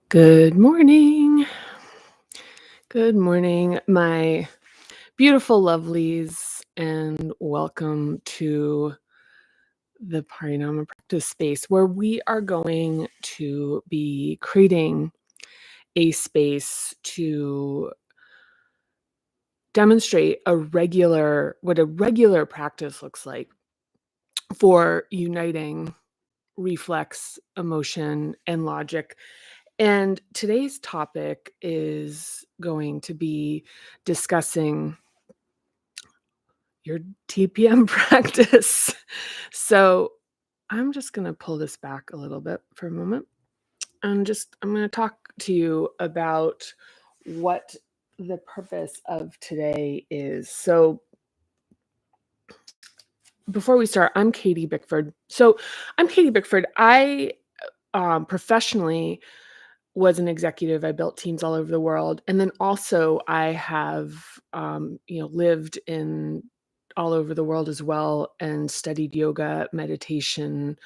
Good morning. Good morning, my beautiful lovelies, and welcome to the Parinama Practice Space, where we are going to be creating a space to demonstrate what a regular practice looks like for uniting reflex, emotion, and logic. And today's topic is going to be discussing your TPM practice. So I'm just going to pull this back a little bit for a moment. I'm going to talk to you about what the purpose of today is. So before we start, I'm Katie Bickford. I professionally was an executive. I built teams all over the world. And then also I have, lived in all over the world as well and studied yoga, meditation,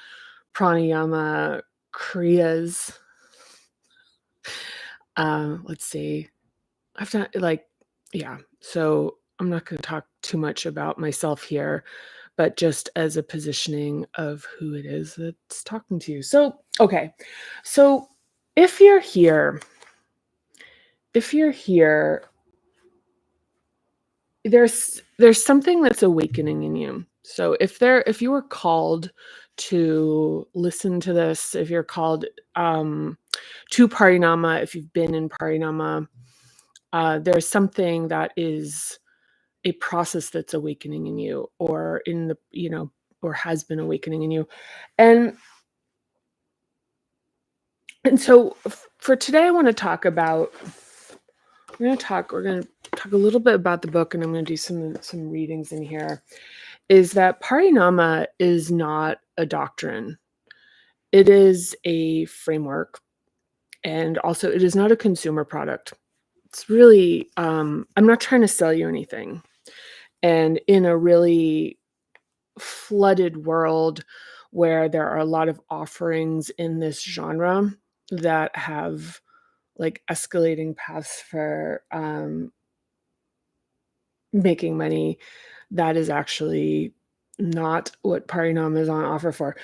pranayama, kriyas. Let's see. I've done yeah. So I'm not going to talk too much about myself here, but just as a positioning of who it is that's talking to you. So, okay. So if you're here, there's something that's awakening in you. So if you were called to listen to this, if you're called to Parinama, if you've been in Parinama, there's something that is a process that's awakening in you, or or has been awakening in you. And so for today, I want to talk about we're going to talk a little bit about the book, and I'm going to do some readings in here. Is that Parinama is not a doctrine. It is a framework, and also it is not a consumer product. It's really I'm not trying to sell you anything. And in a really flooded world where there are a lot of offerings in this genre that have like escalating paths for making money, that is actually not what Parinama is on offer for.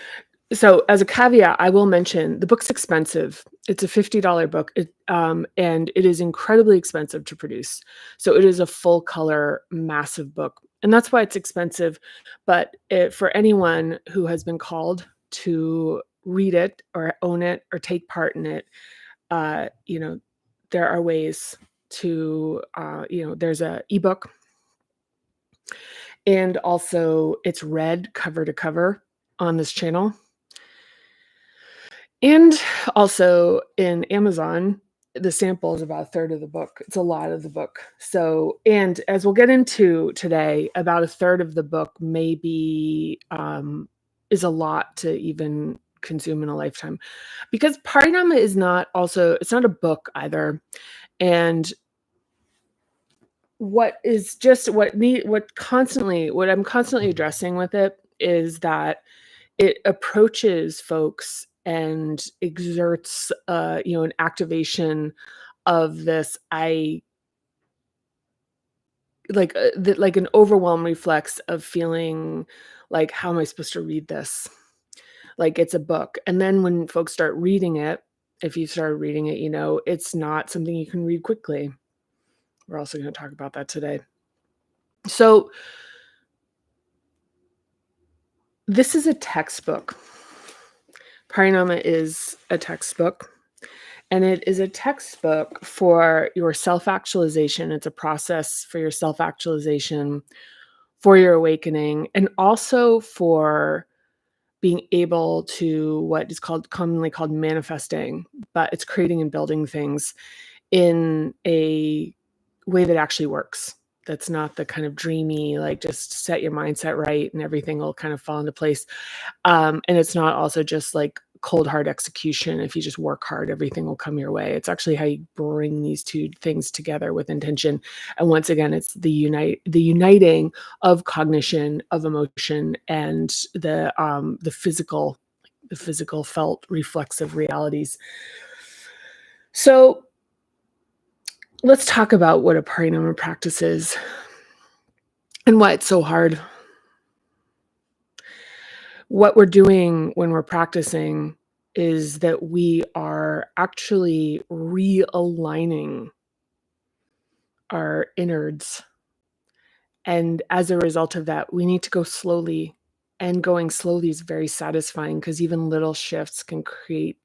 So as a caveat, I will mention the book's expensive. It's a $50 book, and it is incredibly expensive to produce. So it is a full color, massive book. And that's why it's expensive. But for anyone who has been called to read it or own it or take part in it, uh, you know, there are ways to, there's a ebook, and also it's read cover to cover on this channel. And also in Amazon, the sample is about a third of the book. It's a lot of the book. So, and as we'll get into today, about a third of the book maybe is a lot to even consume in a lifetime, because Parinama is not also, it's not a book either. And what is just what I'm constantly addressing with it is that it approaches folks and exerts, an activation of this. Like an overwhelm reflex of feeling like, how am I supposed to read this? Like it's a book. And then when folks start reading it, if you start reading it, it's not something you can read quickly. We're also going to talk about that today. So this is a textbook. Parinama is a textbook. And it is a textbook for your self-actualization. It's a process for your self-actualization, for your awakening, and also for being able to what is commonly called manifesting, but it's creating and building things in a way that actually works. That's not the kind of dreamy, like just set your mindset right and everything will kind of fall into place. And it's not also just like cold hard execution. If you just work hard, everything will come your way. It's actually how you bring these two things together with intention. And once again, it's the uniting of cognition, of emotion, and the physical felt reflexive realities. So let's talk about what a parinama practice is and why it's so hard. What we're doing when we're practicing is that we are actually realigning our innards. And as a result of that, we need to go slowly. And going slowly is very satisfying because even little shifts can create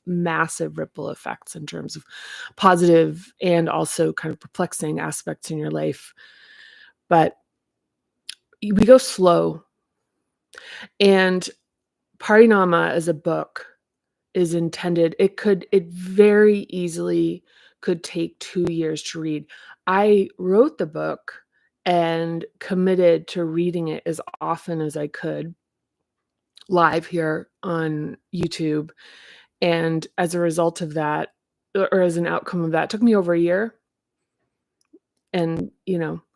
massive ripple effects in terms of positive and also kind of perplexing aspects in your life. But we go slow. And Parinama as a book is intended, it very easily could take 2 years to read. I wrote the book and committed to reading it as often as I could live here on YouTube, and as a result of that, or as an outcome of that, it took me over a year. And,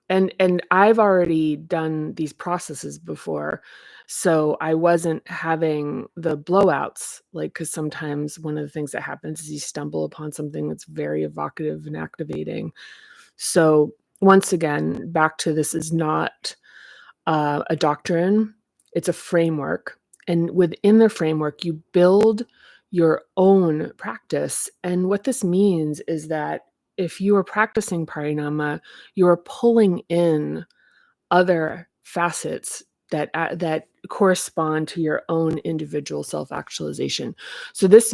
and I've already done these processes before, so I wasn't having the blowouts, like, because sometimes one of the things that happens is you stumble upon something that's very evocative and activating. So, once again, back to this is not, a doctrine, it's a framework, and within the framework, you build your own practice, and what this means is that if you are practicing parinama, you are pulling in other facets that correspond to your own individual self-actualization. So this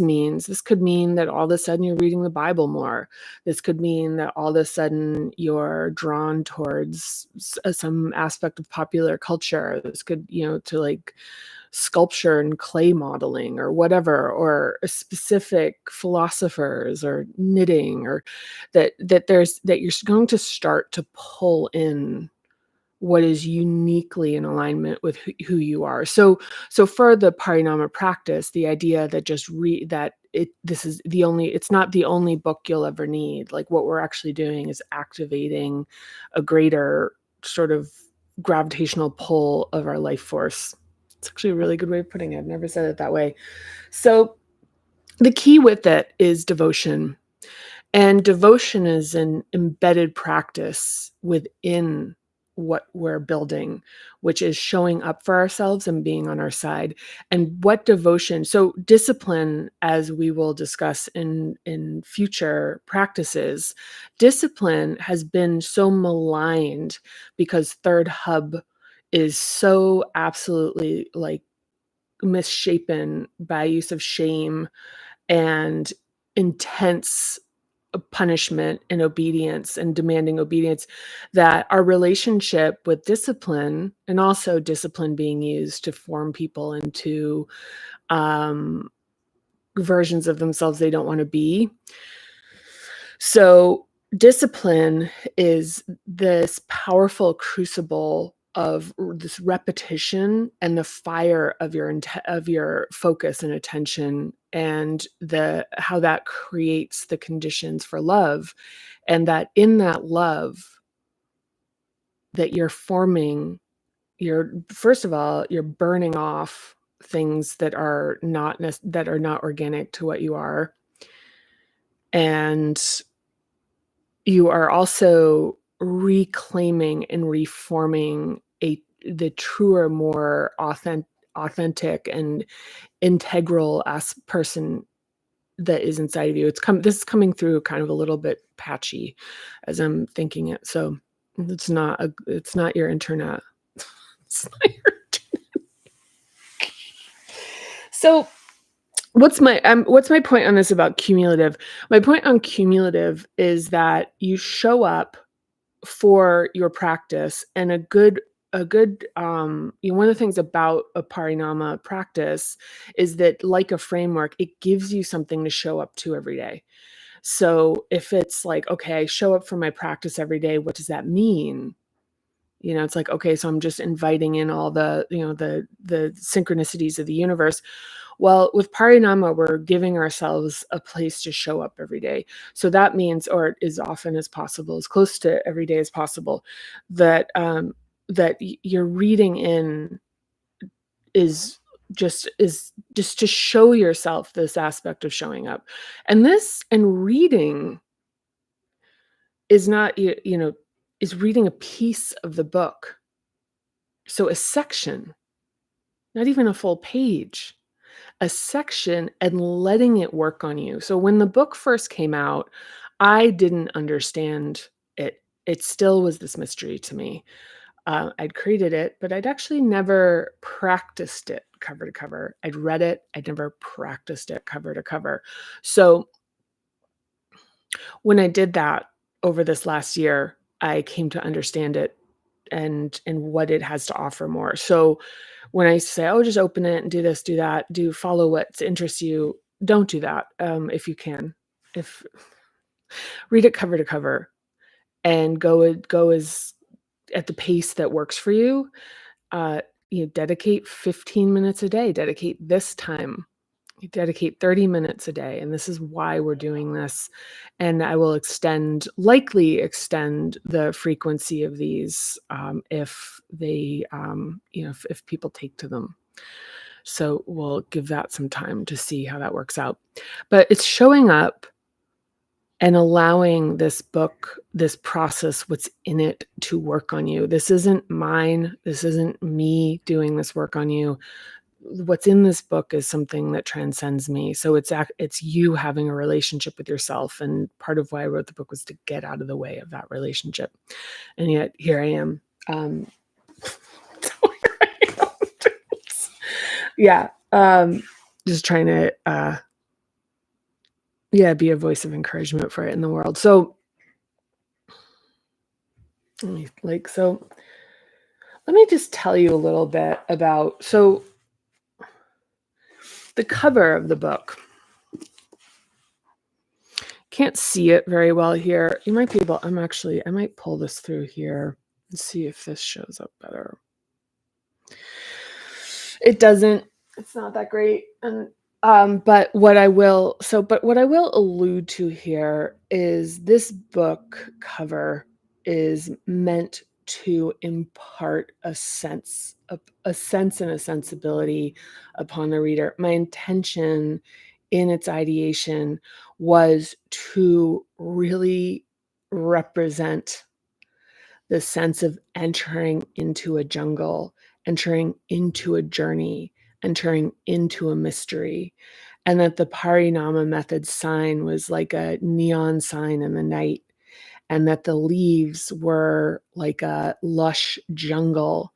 could mean that all of a sudden you're reading the Bible more. This could mean that all of a sudden you're drawn towards some aspect of popular culture. This could, to like sculpture and clay modeling or whatever, or specific philosophers or knitting, or that you're going to start to pull in what is uniquely in alignment with who you are. So for the parinama practice, the idea that just read that it's not the only book you'll ever need. Like, what we're actually doing is activating a greater sort of gravitational pull of our life force. It's actually a really good way of putting it. I've never said it that way. So the key with it is devotion. And devotion is an embedded practice within what we're building, which is showing up for ourselves and being on our side. And what devotion, so discipline, as we will discuss in future practices, discipline has been so maligned because third hub is so absolutely like misshapen by use of shame and intense punishment and obedience and demanding obedience, that our relationship with discipline, and also discipline being used to form people into um, versions of themselves they don't want to be. So discipline is this powerful crucible of this repetition and the fire of your focus and attention, and the how that creates the conditions for love, and that in that love that you're forming, you're first of all you're burning off things that are not organic to what you are, and you are also reclaiming and reforming the truer, more authentic and integral as person that is inside of you. This is coming through kind of a little bit patchy as I'm thinking it. So it's not your internet. It's not your So what's my point on this about cumulative? My point on cumulative is that you show up for your practice, and one of the things about a parinama practice is that, like a framework, it gives you something to show up to every day. So if it's like, okay, I show up for my practice every day, what does that mean? It's like, okay, so I'm just inviting in all the synchronicities of the universe. Well, with parinama, we're giving ourselves a place to show up every day. So that means, or as often as possible, as close to every day as possible, that you're reading in is just to show yourself this aspect of showing up. And reading is not, is reading a piece of the book. So a section, not even a full page, a section, and letting it work on you. So when the book first came out, I didn't understand it. It still was this mystery to me. I'd created it, but I'd actually never practiced it cover to cover. I'd read it, I'd never practiced it cover to cover. So when I did that over this last year, I came to understand it and what it has to offer more. So when I say, "Oh, just open it and do this, do that, do follow what interests you," don't do that, if you can. If Read it cover to cover and go as at the pace that works for you. Uh, dedicate 15 minutes a day, dedicate this time. You dedicate 30 minutes a day, and this is why we're doing this. And I will likely extend the frequency of these, if they, if people take to them. So we'll give that some time to see how that works out. But it's showing up and allowing this book, this process, what's in it to work on you. This isn't mine. This isn't me doing this work on you. What's in this book is something that transcends me. So it's you having a relationship with yourself. And part of why I wrote the book was to get out of the way of that relationship. And yet here I am. So here I am. Yeah. Just trying to, be a voice of encouragement for it in the world. So, let me just tell you a little bit about, the cover of the book. Can't see it very well here. You might be able, I might pull this through here and see if this shows up better. It doesn't, it's not that great. And but what I will allude to here is this book cover is meant to impart a sense and a sensibility upon the reader. My intention in its ideation was to really represent the sense of entering into a jungle, entering into a journey, entering into a mystery, and that the Parinama method sign was like a neon sign in the night, and that the leaves were like a lush jungle,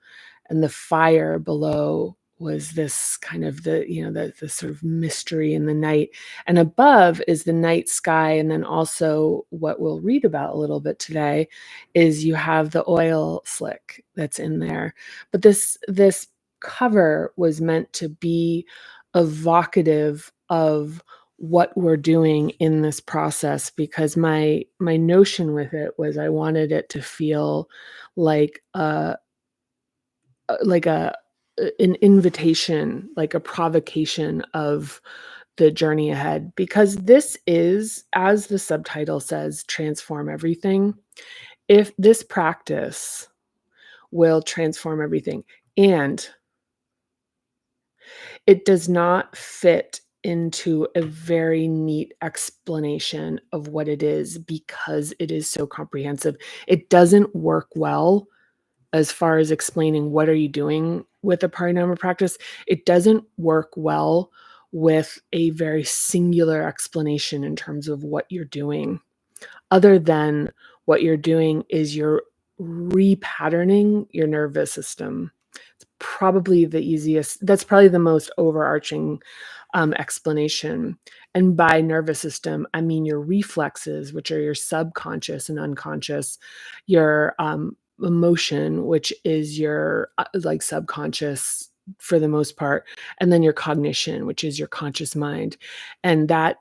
and the fire below was this kind of the sort of mystery in the night, and above is the night sky. And then also what we'll read about a little bit today is you have the oil slick that's in there. But this cover was meant to be evocative of what we're doing in this process, because my notion with it was I wanted it to feel like like a an invitation, like a provocation of the journey ahead, because this is, as the subtitle says, transform everything. If this practice will transform everything, and it does not fit into a very neat explanation of what it is because it is so comprehensive. It doesn't work well as far as explaining what are you doing with a parinama practice. It doesn't work well with a very singular explanation in terms of what you're doing, other than what you're doing is you're repatterning your nervous system. It's probably the easiest, that's probably the most overarching explanation. And by nervous system, I mean your reflexes, which are your subconscious and unconscious, your emotion, which is your like subconscious for the most part, and then your cognition, which is your conscious mind. And that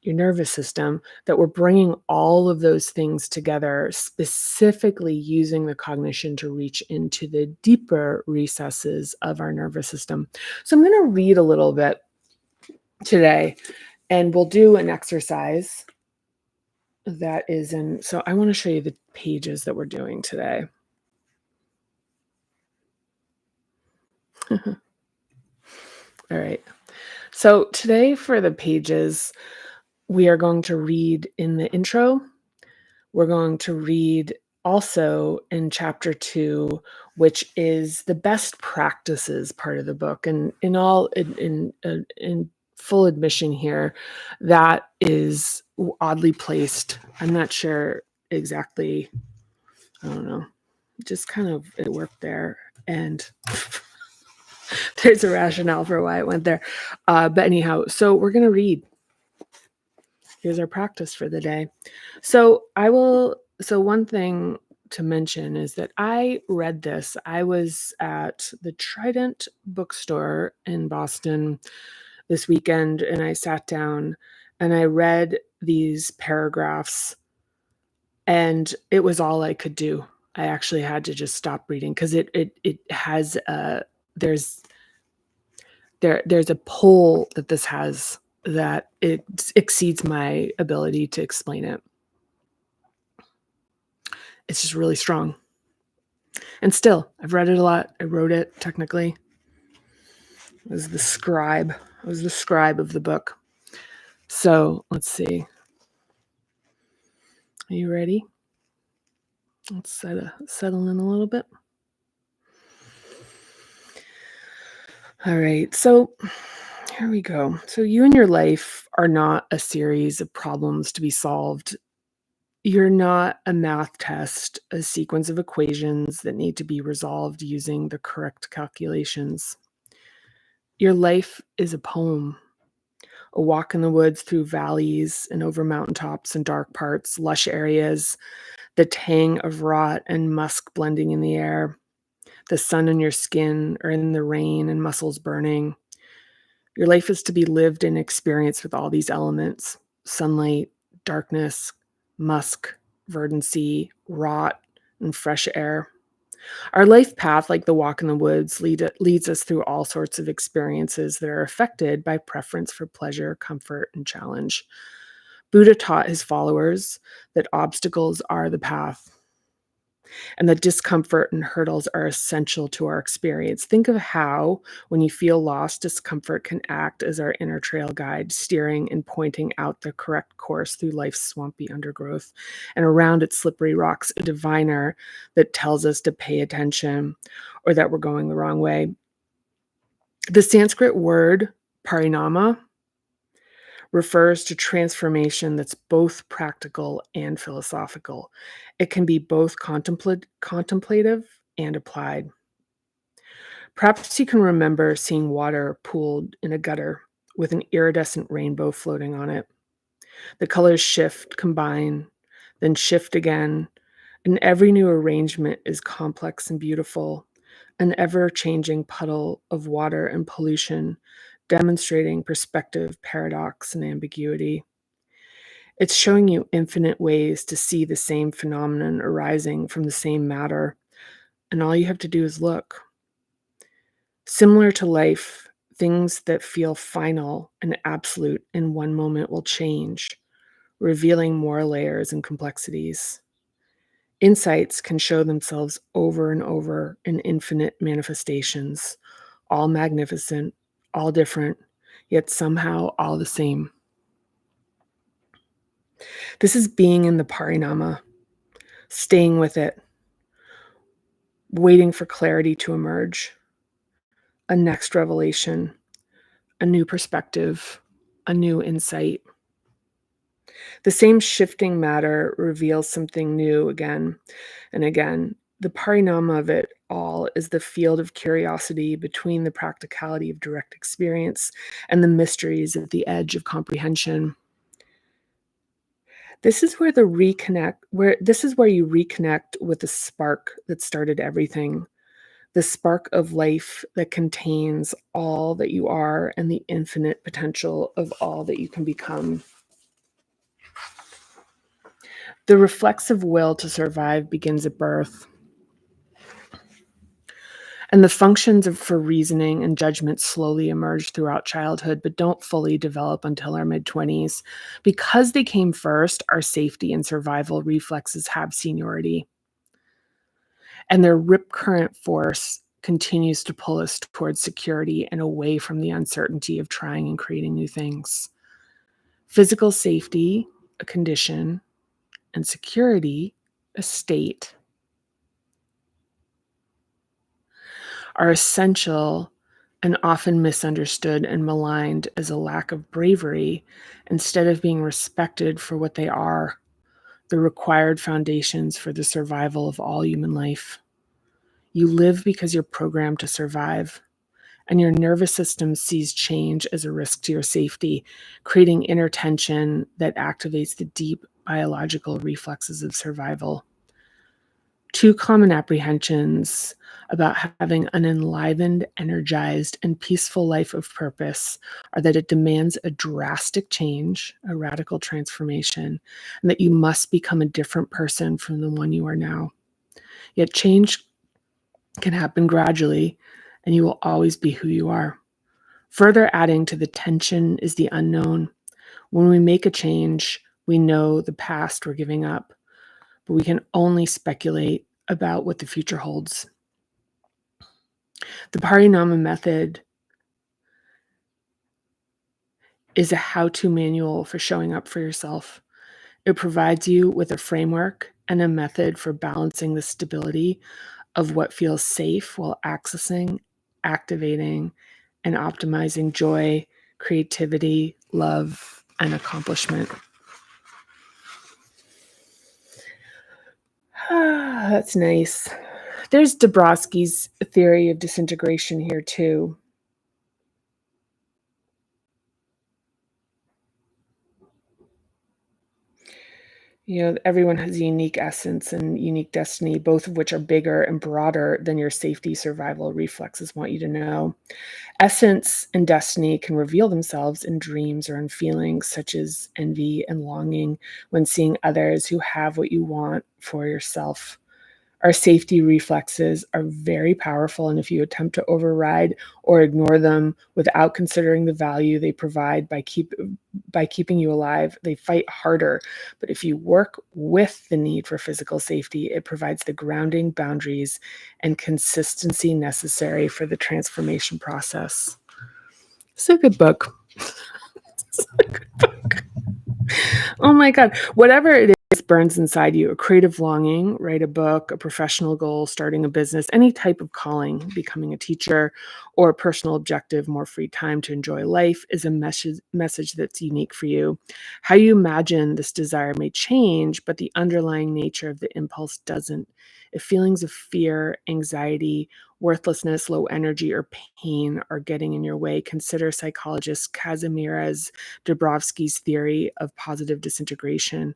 your nervous system, that we're bringing all of those things together, specifically using the cognition to reach into the deeper recesses of our nervous system. So I'm going to read a little bit today, and we'll do an exercise that is in, so I want to show you the pages that we're doing today. All right. So today for the pages, we are going to read in the intro. We're going to read also in chapter 2, which is the best practices part of the book. And in full admission here, that is oddly placed. I'm not sure exactly. I don't know. Just kind of it worked there, and there's a rationale for why it went there. But anyhow, so we're gonna read. Here's our practice for the day. So one thing to mention is that I read this. I was at the Trident bookstore in Boston this weekend, and I sat down and I read these paragraphs, and it was all I could do. I actually had to just stop reading because it has there's there's a pull that this has that it exceeds my ability to explain it. It's just really strong. And still, I've read it a lot. I wrote it technically. I was the scribe. I was the scribe of the book. So let's see. Are you ready? Let's settle in a little bit. All right. So here we go. So you and your life are not a series of problems to be solved. You're not a math test, a sequence of equations that need to be resolved using the correct calculations. Your life is a poem, a walk in the woods through valleys and over mountaintops and dark parts, lush areas, the tang of rot and musk blending in the air, the sun on your skin or in the rain and muscles burning. Your life is to be lived and experienced with all these elements: sunlight, darkness, musk, verdancy, rot, and fresh air. Our life path, like the walk in the woods, leads us through all sorts of experiences that are affected by preference for pleasure, comfort, and challenge. Buddha taught his followers that obstacles are the path and that discomfort and hurdles are essential to our experience. Think of how, when you feel lost, discomfort can act as our inner trail guide, steering and pointing out the correct course through life's swampy undergrowth, and around its slippery rocks, a diviner that tells us to pay attention or that we're going the wrong way. The Sanskrit word parinama refers to transformation that's both practical and philosophical. It can be both contemplative and applied. Perhaps you can remember seeing water pooled in a gutter with an iridescent rainbow floating on it. The colors shift, combine, then shift again, and every new arrangement is complex and beautiful, an ever-changing puddle of water and pollution, demonstrating perspective, paradox, and ambiguity. It's showing you infinite ways to see the same phenomenon arising from the same matter, and all you have to do is look. Similar to life, things that feel final and absolute in one moment will change, revealing more layers and complexities. Insights can show themselves over and over in infinite manifestations, all magnificent, all different, yet somehow all the same. This is being in the parinama, staying with it, waiting for clarity to emerge, a next revelation, a new perspective, a new insight. The same shifting matter reveals something new again and again. The parinama of it all is the field of curiosity between the practicality of direct experience and the mysteries at the edge of comprehension. This is where you reconnect with the spark that started everything, the spark of life that contains all that you are and the infinite potential of all that you can become. The reflexive will to survive begins at birth, and the functions for reasoning and judgment slowly emerge throughout childhood, but don't fully develop until our mid-20s. Because they came first, our safety and survival reflexes have seniority, and their rip current force continues to pull us towards security and away from the uncertainty of trying and creating new things. Physical safety, a condition, and security, a state, are essential and often misunderstood and maligned as a lack of bravery instead of being respected for what they are, the required foundations for the survival of all human life. You live because you're programmed to survive, and your nervous system sees change as a risk to your safety, creating inner tension that activates the deep biological reflexes of survival. Two common apprehensions about having an enlivened, energized, and peaceful life of purpose are that it demands a drastic change, a radical transformation, and that you must become a different person from the one you are now. Yet change can happen gradually, and you will always be who you are. Further adding to the tension is the unknown. When we make a change, we know the past we're giving up, but we can only speculate about what the future holds. The Parinama method is a how-to manual for showing up for yourself. It provides you with a framework and a method for balancing the stability of what feels safe while accessing, activating, and optimizing joy, creativity, love, and accomplishment. That's nice. There's Dabrowski's theory of disintegration here too. Everyone has a unique essence and unique destiny, both of which are bigger and broader than your safety survival reflexes want you to know. Essence and destiny can reveal themselves in dreams or in feelings such as envy and longing when seeing others who have what you want for yourself. Our safety reflexes are very powerful, and if you attempt to override or ignore them without considering the value they provide by keeping you alive, they fight harder. But if you work with the need for physical safety, it provides the grounding, boundaries, and consistency necessary for the transformation process. It's a good book. It's a good book. Oh my God. Whatever it is burns inside you, a creative longing, write a book, a professional goal, starting a business, any type of calling, becoming a teacher, or a personal objective, more free time to enjoy life is a message that's unique for you. How you imagine this desire may change, but the underlying nature of the impulse doesn't. If feelings of fear, anxiety, worthlessness, low energy, or pain are getting in your way, consider psychologist Kazimierz Dabrowski's theory of positive disintegration.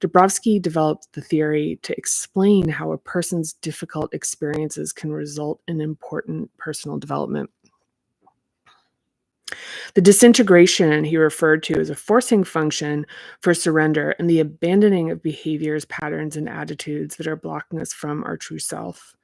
Dabrowski developed the theory to explain how a person's difficult experiences can result in important personal development. The disintegration he referred to as a forcing function for surrender and the abandoning of behaviors, patterns, and attitudes that are blocking us from our true self.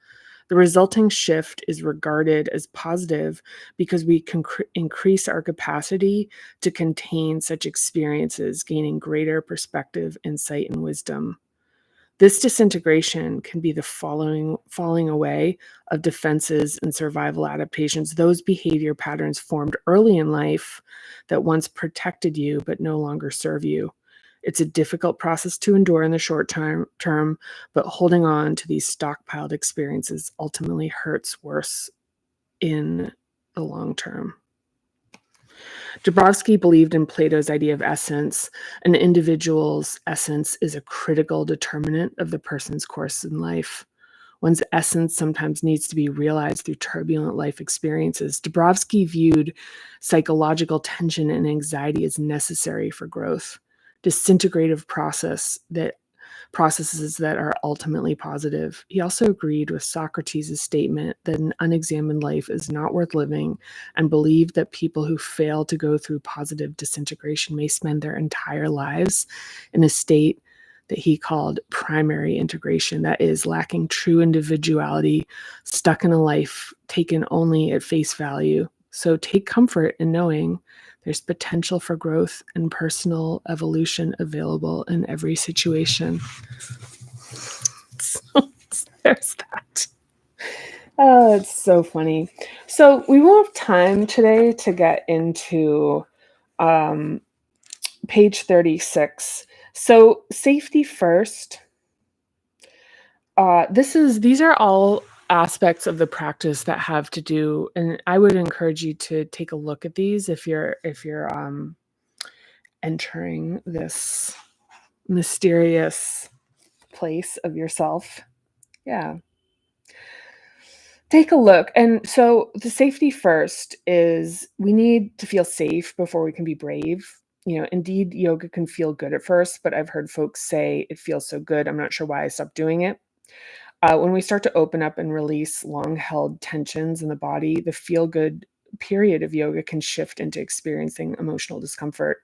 The resulting shift is regarded as positive because we can increase our capacity to contain such experiences, gaining greater perspective, insight, and wisdom. This disintegration can be the falling away of defenses and survival adaptations, those behavior patterns formed early in life that once protected you but no longer serve you. It's a difficult process to endure in the short term, but holding on to these stockpiled experiences ultimately hurts worse in the long term. Dabrowski believed in Plato's idea of essence. An individual's essence is a critical determinant of the person's course in life. One's essence sometimes needs to be realized through turbulent life experiences. Dabrowski viewed psychological tension and anxiety as necessary for growth, disintegrative processes that are ultimately positive. He also agreed with Socrates' statement that an unexamined life is not worth living, and believed that people who fail to go through positive disintegration may spend their entire lives in a state that he called primary integration, that is, lacking true individuality, stuck in a life taken only at face value. So take comfort in knowing there's potential for growth and personal evolution available in every situation. So there's that. Oh, it's so funny. So we won't have time today to get into um, page 36. So safety first. These are all aspects of the practice that have to do, and I would encourage you to take a look at these if you're entering this mysterious place of yourself. Yeah. Take a look. And so the safety first is we need to feel safe before we can be brave. Indeed, yoga can feel good at first, but I've heard folks say it feels so good. I'm not sure why I stopped doing it. When we start to open up and release long held tensions in the body, the feel good period of yoga can shift into experiencing emotional discomfort.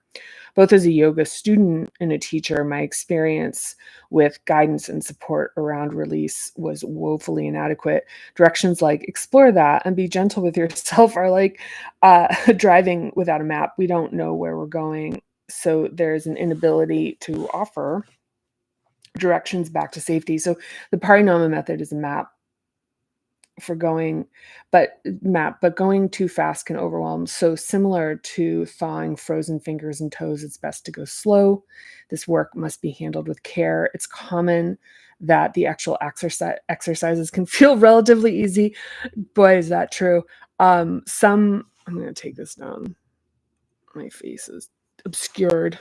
Both as a yoga student and a teacher, my experience with guidance and support around release was woefully inadequate. Directions like explore that and be gentle with yourself are like driving without a map. We don't know where we're going. So there's an inability to offer directions back to safety. So the Parinama method is a for going, but going too fast can overwhelm. So similar to thawing frozen fingers and toes, it's best to go slow. This work must be handled with care. It's common that the actual exercises can feel relatively easy. Boy, is that true. I'm going to take this down. My face is obscured.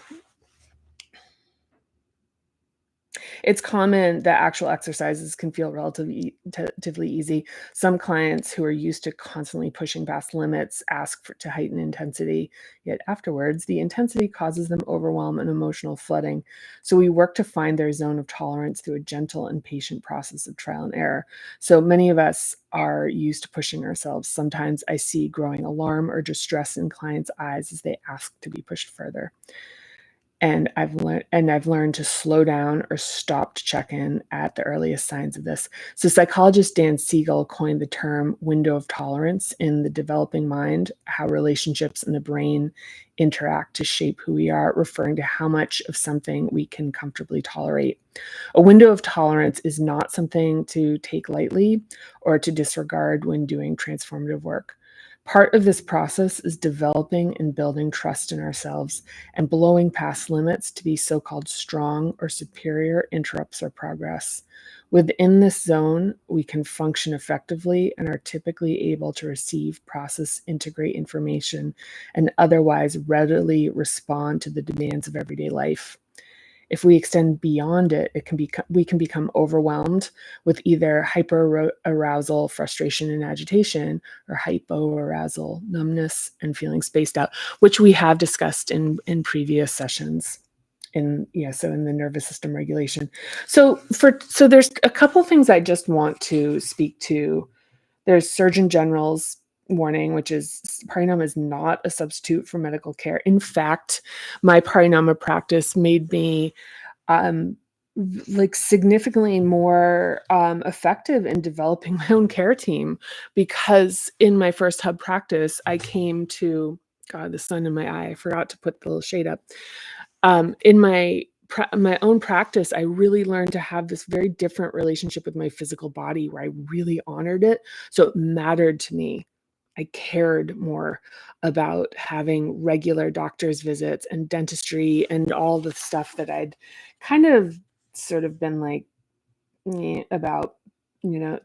It's common that actual exercises can feel relatively easy. Some clients who are used to constantly pushing past limits ask to heighten intensity, yet afterwards, the intensity causes them overwhelm and emotional flooding. So we work to find their zone of tolerance through a gentle and patient process of trial and error. So many of us are used to pushing ourselves. Sometimes I see growing alarm or distress in clients' eyes as they ask to be pushed further. And I've learned to slow down or stop to check in at the earliest signs of this. So psychologist Dan Siegel coined the term window of tolerance in the developing mind, how relationships in the brain interact to shape who we are, referring to how much of something we can comfortably tolerate. A window of tolerance is not something to take lightly or to disregard when doing transformative work. Part of this process is developing and building trust in ourselves, and blowing past limits to be so called strong or superior interrupts our progress. Within this zone, we can function effectively and are typically able to receive, process, integrate information, and otherwise readily respond to the demands of everyday life. If we extend beyond it, we can become overwhelmed with either hyperarousal, frustration, and agitation, or hypoarousal, numbness, and feeling spaced out, which we have discussed in previous sessions. So in the nervous system regulation. So there's a couple things I just want to speak to. There's Surgeon General's warning, which is Parinama is not a substitute for medical care. In fact, my Parinama practice made me um, like significantly more effective in developing my own care team, because in my first hub practice, I came to God, the sun in my eye. I forgot to put the little shade up. In my own practice, I really learned to have this very different relationship with my physical body, where I really honored it. So it mattered to me. I cared more about having regular doctor's visits and dentistry and all the stuff that I'd kind of sort of been like about, you know,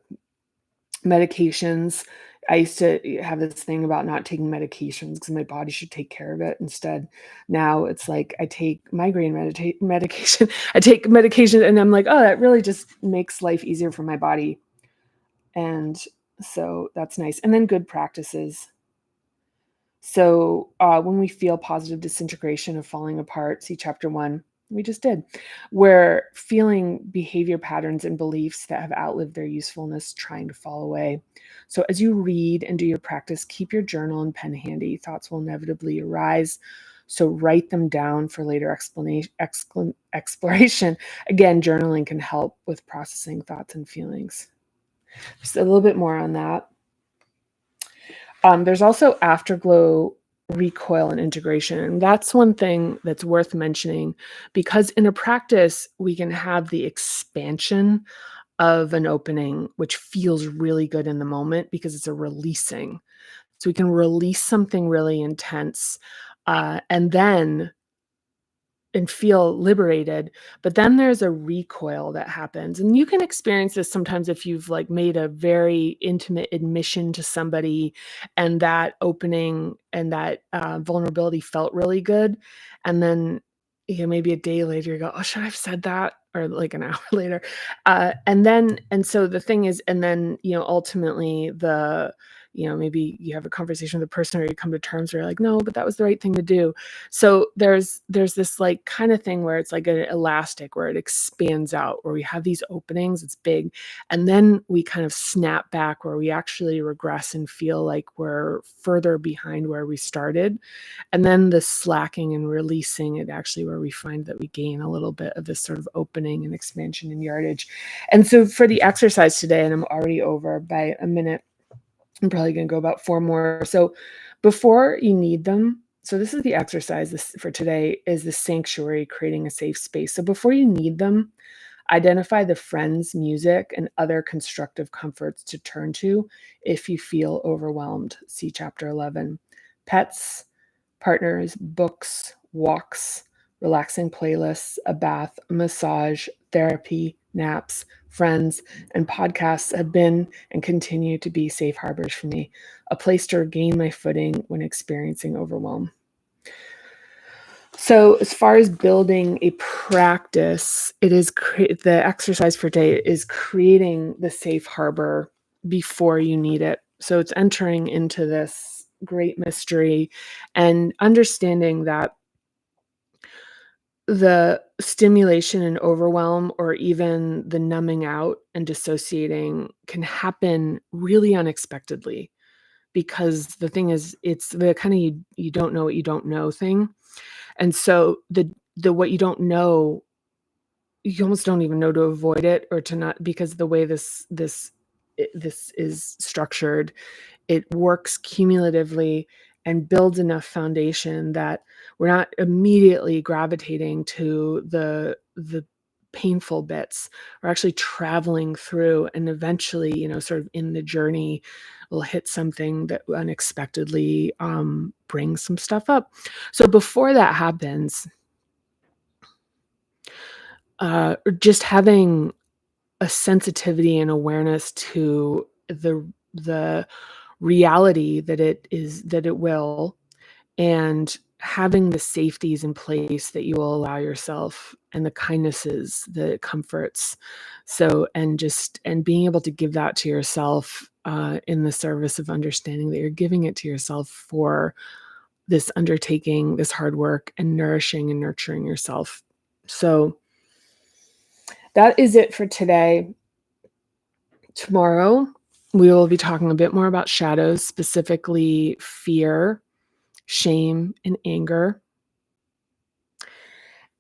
medications. I used to have this thing about not taking medications because my body should take care of it. Instead, now it's like I take migraine medication. I take medication and I'm like, oh, that really just makes life easier for my body. And so that's nice. And then good practices. So when we feel positive disintegration of falling apart, see chapter 1, we just did, where feeling behavior patterns and beliefs that have outlived their usefulness trying to fall away. So as you read and do your practice, keep your journal and pen handy. Thoughts will inevitably arise. So write them down for later exploration. Again, journaling can help with processing thoughts and feelings. Just a little bit more on that. There's also afterglow, recoil, and integration. And that's one thing that's worth mentioning, because in a practice, we can have the expansion of an opening, which feels really good in the moment because it's a releasing. So we can release something really intense, and then and feel liberated, but then there's a recoil that happens, and you can experience this sometimes if you've, like, made a very intimate admission to somebody, and that opening and that, vulnerability felt really good, and then, maybe a day later, you go, "Oh, should I have said that?" Or, like, an hour later, and so the thing is and then, ultimately, maybe you have a conversation with the person or you come to terms where you're like, "No, but that was the right thing to do." So there's this, like, kinda thing where it's like an elastic where it expands out, where we have these openings, it's big, and then we kind of snap back where we actually regress and feel like we're further behind where we started, and then the slacking and releasing it actually where we find that we gain a little bit of this sort of opening and expansion and yardage. And so for the exercise today, and I'm already over by a minute, I'm probably gonna go about 4 more. So before you need them, so this is the exercise this for today is the sanctuary, creating a safe space. So before you need them, identify the friends, music, and other constructive comforts to turn to if you feel overwhelmed. See chapter 11. Pets, partners, books, walks, relaxing playlists, a bath, a massage, therapy, naps, friends, and podcasts have been and continue to be safe harbors for me, a place to regain my footing when experiencing overwhelm. So, as far as building a practice, it is the exercise for today is creating the safe harbor before you need it. So, it's entering into this great mystery and understanding that the stimulation and overwhelm, or even the numbing out and dissociating, can happen really unexpectedly. Because the thing is, it's the kind of you don't know what you don't know thing. And so the what you don't know, you almost don't even know to avoid it or to not, because the way this is structured, it works cumulatively and builds enough foundation that we're not immediately gravitating to the painful bits. We're actually traveling through, and eventually, sort of in the journey, we'll hit something that unexpectedly brings some stuff up. So before that happens, just having a sensitivity and awareness to the reality that it will, and having the safeties in place that you will allow yourself, and the kindnesses, the comforts. So and being able to give that to yourself, in the service of understanding that you're giving it to yourself for this undertaking, this hard work, and nourishing and nurturing yourself. So that is it for today. Tomorrow, we will be talking a bit more about shadows, specifically fear, shame, and anger.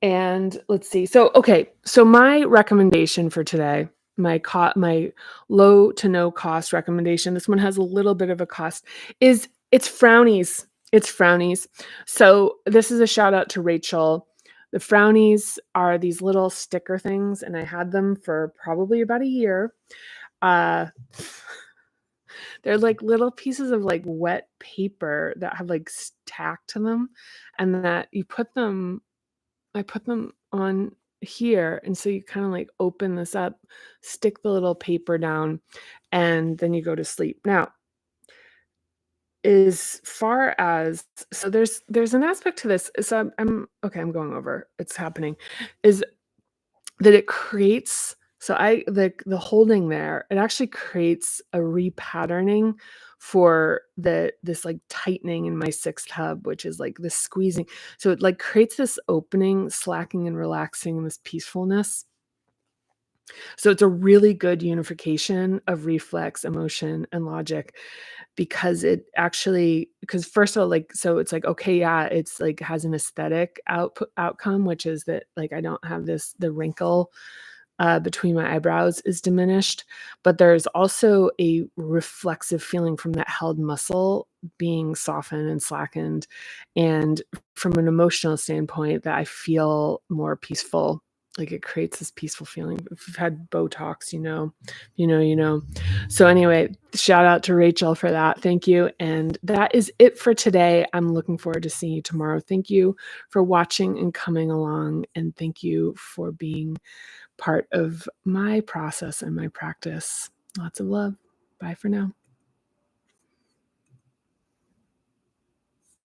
And let's see. So my recommendation for today, my low to no cost recommendation, this one has a little bit of a cost, is it's frownies. It's frownies. So this is a shout out to Rachel. The frownies are these little sticker things, and I had them for probably about a year. Uh They're like little pieces of, like, wet paper that have, like, tack to them, and that you put them I put them on here, and so you kinda, like, open this up, stick the little paper down, and then you go to sleep. Now, as far as so there's an aspect to this, so I'm going over, it's happening, is that it creates, so the holding there, it actually creates a repatterning for this, like, tightening in my sixth hub, which is, like, this squeezing. So it, like, creates this opening, slacking, and relaxing, and this peacefulness. So it's a really good unification of reflex, emotion, and logic, because first of all, like, so it's like, okay, yeah, it's like has an aesthetic outcome, which is that, like, I don't have the wrinkle between my eyebrows is diminished, but there's also a reflexive feeling from that held muscle being softened and slackened, and from an emotional standpoint, that I feel more peaceful. Like, it creates this peaceful feeling. If you've had Botox, you know. You know, you know. So anyway, shout out to Rachel for that. Thank you. And that is it for today. I'm looking forward to seeing you tomorrow. Thank you for watching and coming along. And thank you for being part of my process and my practice. Lots of love. Bye for now.